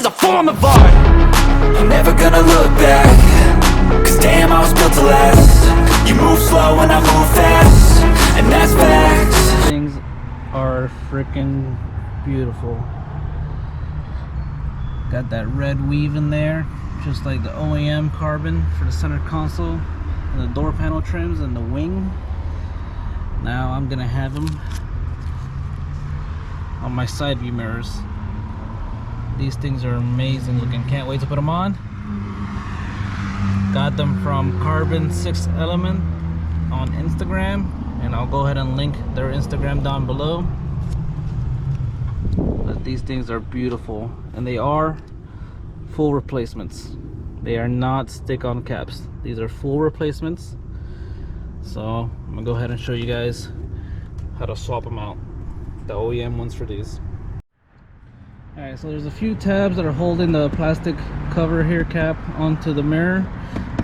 is a form of art. I'm never gonna look back, cause damn, I was built to last. You move slow and I move fast, and that's facts. Things are freaking beautiful. Got that red weave in there, just like the OEM carbon for the center console, and the door panel trims and the wing. Now I'm gonna have them on my side view mirrors. These things are amazing looking. Can't wait to put them on. Got them from carbonsixthelement on Instagram, and I'll go ahead and link their Instagram down below. But these things are beautiful, and they are full replacements. They are not stick-on caps. These are full replacements. So I'm gonna go ahead and show you guys how to swap them out, the OEM ones for these. Alright, so there's a few tabs that are holding the plastic cover here cap onto the mirror.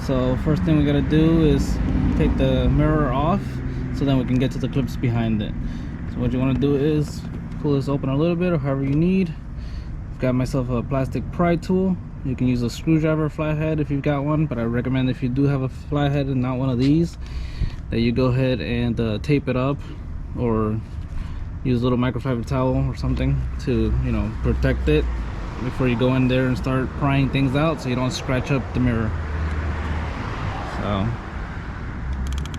So first thing we gotta do is take the mirror off, so then we can get to the clips behind it. So what you want to do is pull this open a little bit, or however you need. I've got myself a plastic pry tool. You can use a screwdriver flathead if you've got one, but I recommend, if you do have a flathead and not one of these, that you go ahead and tape it up, or use a little microfiber towel or something to, you know, protect it before you go in there and start prying things out, so you don't scratch up the mirror. So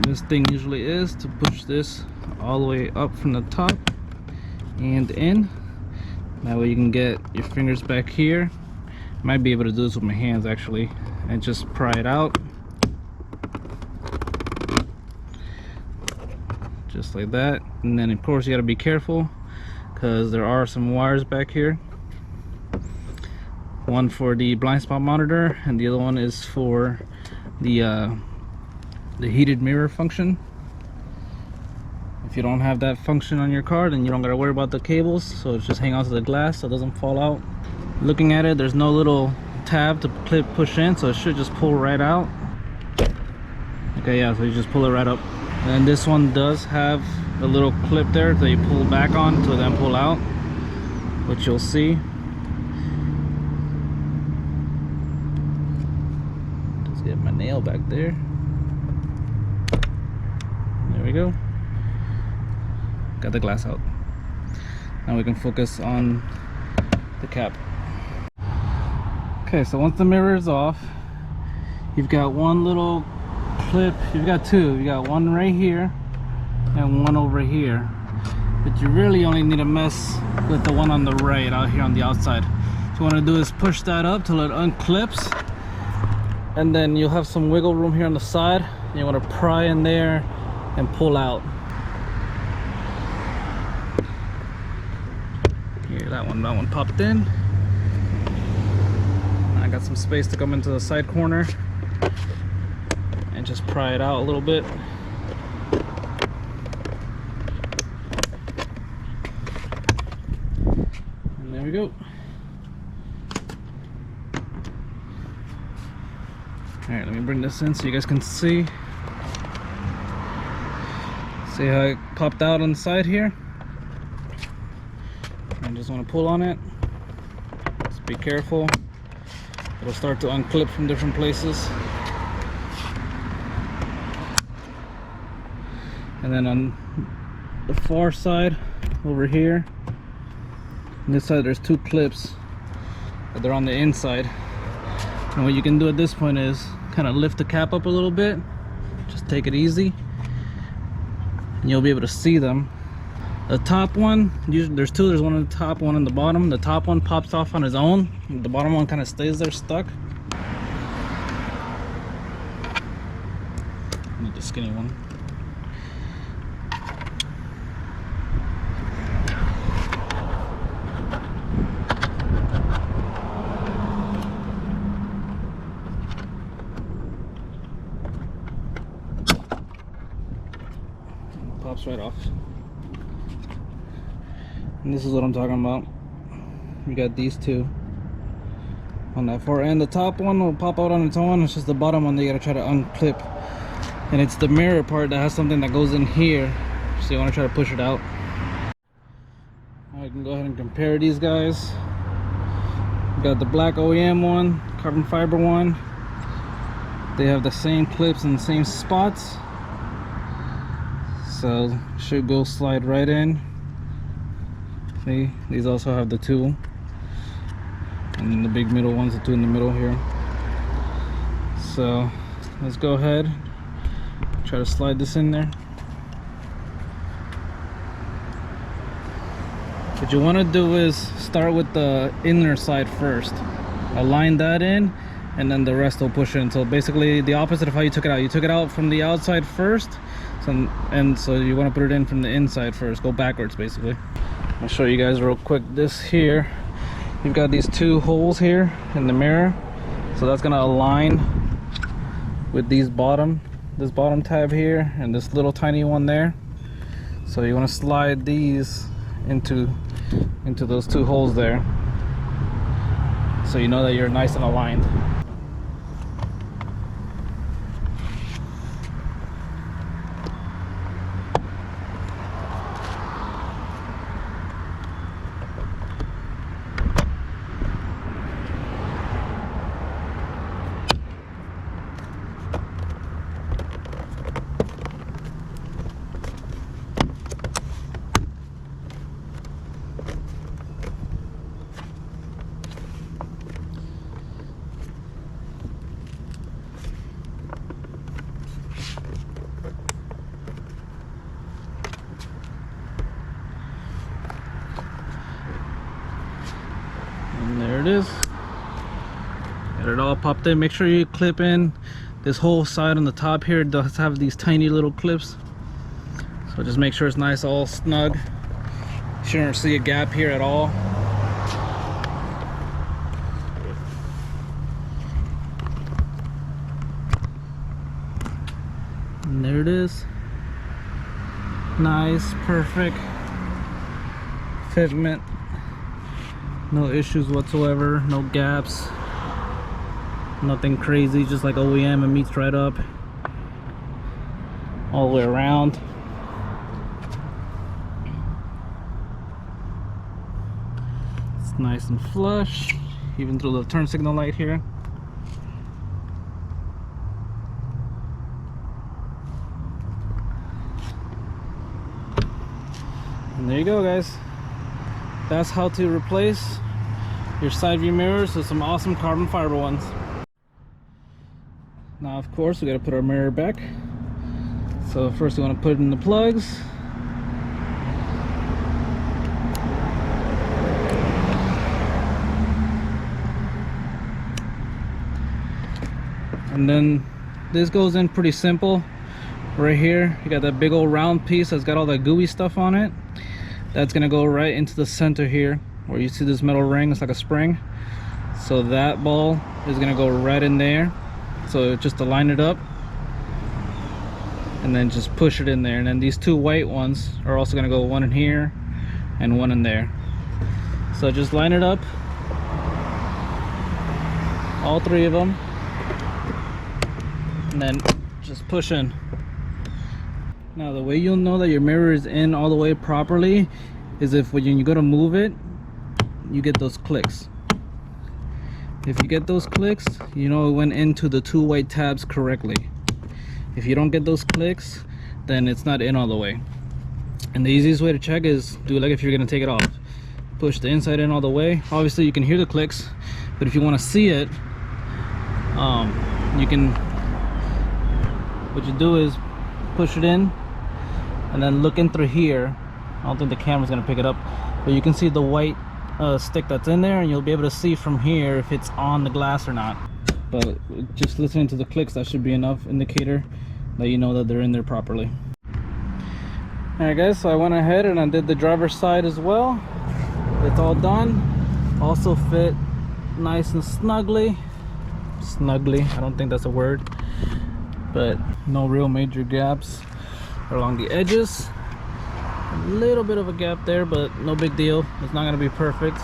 this thing usually is to push this all the way up from the top and in. That way you can get your fingers back here. Might be able to do this with my hands actually, and just pry it out just like that. And then of course you got to be careful, because there are some wires back here. One for the blind spot monitor, and the other one is for the heated mirror function. If you don't have that function on your car, then you don't gotta worry about the cables, so it's just hang on to the glass so it doesn't fall out. Looking at it, there's no little tab to clip push in, so it should just pull right out. Okay, yeah, so you just pull it right up. And this one does have a little clip there that you pull back on to then pull out, which you'll see. Just get my nail back there. There we go. Got the glass out. Now we can focus on the cap. Okay, so once the mirror is off, you've got one little clip. You've got two. You got one right here and one over here. But you really only need to mess with the one on the right out here on the outside. What you want to do is push that up till it unclips, and then you'll have some wiggle room here on the side. You want to pry in there and pull out. Here, that one popped in. I got some space to come into the side corner and just pry it out a little bit. And there we go. Alright, let me bring this in so you guys can see. See how it popped out on the side here? I just want to pull on it. Just be careful. It'll start to unclip from different places. And then on the far side over here, on this side, there's two clips, but they're on the inside. And what you can do at this point is kind of lift the cap up a little bit. Just take it easy, and you'll be able to see them. The top one, usually there's two. There's one on the top, one on the bottom. The top one pops off on its own. The bottom one kind of stays there stuck. I need the skinny one. Pops right off. And this is what I'm talking about. We got these two on that far end. The top one will pop out on its own. It's just the bottom one that you gotta try to unclip. And it's the mirror part that has something that goes in here, so you want to try to push it out. I can go ahead and compare these guys. We got the black OEM one, carbon fiber one. They have the same clips in the same spots, so should go slide right in. See, these also have the two, and then the big middle ones, the two in the middle here. So let's go ahead, try to slide this in there. What you want to do is start with the inner side first, align that in, and then the rest will push in. So basically the opposite of how you took it out. You took it out from the outside first, so you want to put it in from the inside first. Go backwards basically. I'll show you guys real quick. This here, you've got these two holes here in the mirror, so that's gonna align with this bottom tab here and this little tiny one there. So you want to slide these into those two holes there, so you know that you're nice and aligned. And there it is. Got it all popped in. Make sure you clip in this whole side on the top here. It does have these tiny little clips, so just make sure it's nice, all snug. Shouldn't see a gap here at all. And there it is. Nice, perfect fitment. No issues whatsoever, no gaps, nothing crazy, just like OEM. It meets right up all the way around. It's nice and flush, even through the turn signal light here. And there you go, guys. That's how to replace your side view mirrors with some awesome carbon fiber ones. Now, of course, we got to put our mirror back. So first, we want to put it in the plugs. And then this goes in pretty simple. Right here, you got that big old round piece that's got all that gooey stuff on it. That's gonna go right into the center here, where you see this metal ring. It's like a spring. So that ball is gonna go right in there. So just to line it up, and then just push it in there. And then these two white ones are also gonna go, one in here and one in there. So just line it up, all three of them, and then just push in. Now, the way you'll know that your mirror is in all the way properly is if when you go to move it, you get those clicks. If you get those clicks, you know it went into the two white tabs correctly. If you don't get those clicks, then it's not in all the way. And the easiest way to check is do it like if you're gonna take it off. Push the inside in all the way. Obviously you can hear the clicks, but if you want to see it, what you do is push it in and then look in through here. I don't think the camera's gonna pick it up, but you can see the white stick that's in there, and you'll be able to see from here if it's on the glass or not. But just listening to the clicks, that should be enough indicator that you know that they're in there properly. Alright guys, so I went ahead and I did the driver's side as well. It's all done. Also fit nice and snugly. I don't think that's a word, but no real major gaps along the edges. A little bit of a gap there, but no big deal. It's not going to be perfect.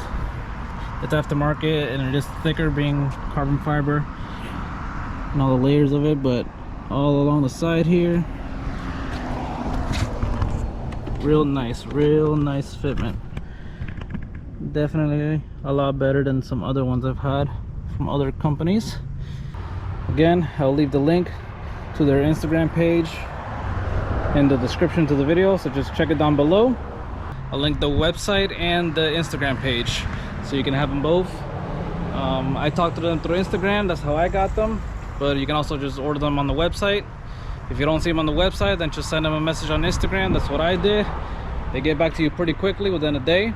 It's aftermarket and it is thicker, being carbon fiber and all the layers of it, but all along the side here, real nice fitment. Definitely a lot better than some other ones I've had from other companies. Again, I'll leave the link to their Instagram page in the description to the video, so just check it down below. I'll link the website and the Instagram page so you can have them both. I talked to them through Instagram, that's how I got them, but you can also just order them on the website. If you don't see them on the website, then just send them a message on Instagram. That's what I did. They get back to you pretty quickly, within a day,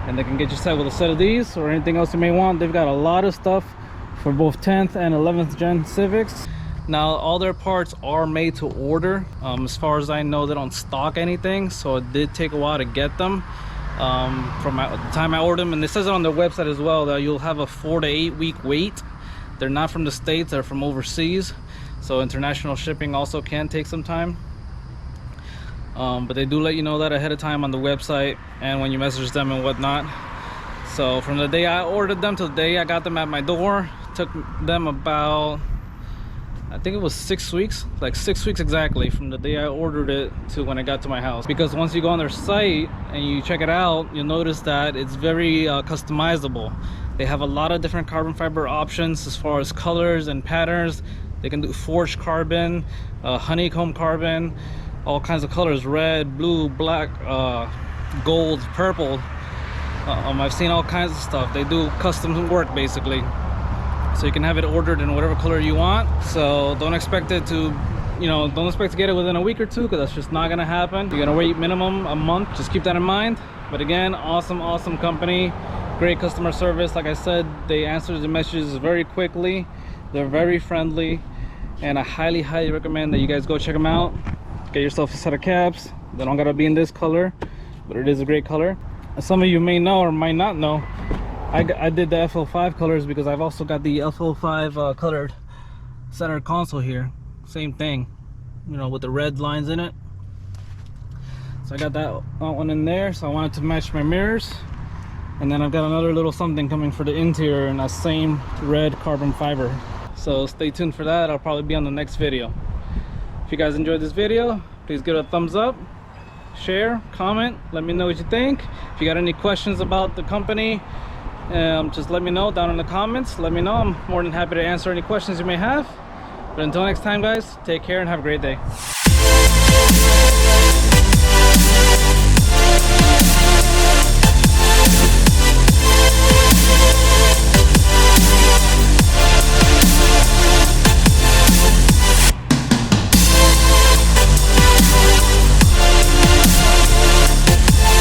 and they can get you set with a set of these or anything else you may want. They've got a lot of stuff for both 10th and 11th gen Civics. Now all their parts are made to order. As far as I know, they don't stock anything, so it did take a while to get them. From the time I ordered them, and it says it on their website as well, that you'll have a 4 to 8 week wait. They're not from the States, they're from overseas, so international shipping also can take some time. But they do let you know that ahead of time on the website and when you message them and whatnot. So from the day I ordered them to the day I got them at my door, took them about, I think it was 6 weeks, like 6 weeks exactly from the day I ordered it to when it got to my house. Because once you go on their site and you check it out, you'll notice that it's very customizable. They have a lot of different carbon fiber options as far as colors and patterns. They can do forged carbon, honeycomb carbon, all kinds of colors: red, blue, black, gold, purple. I've seen all kinds of stuff. They do custom work basically, so you can have it ordered in whatever color you want. So don't expect it to, don't expect to get it within a week or two, because that's just not gonna happen. You're gonna wait minimum a month. Just keep that in mind. But again, awesome company, great customer service. Like I said, they answer the messages very quickly. They're very friendly, and I highly recommend that you guys go check them out. Get yourself a set of caps. They don't gotta be in this color, but it is a great color. Some of you may know or might not know, I did the FL5 colors because I've also got the FL5 colored center console here. Same thing, with the red lines in it. So I got that one in there, so I wanted to match my mirrors. And then I've got another little something coming for the interior in that same red carbon fiber. So stay tuned for that. I'll probably be on the next video. If you guys enjoyed this video, please give it a thumbs up, share, comment, let me know what you think. If you got any questions about the company, just let me know down in the comments. Let me know. I'm more than happy to answer any questions you may have. But until next time, guys, take care and have a great day.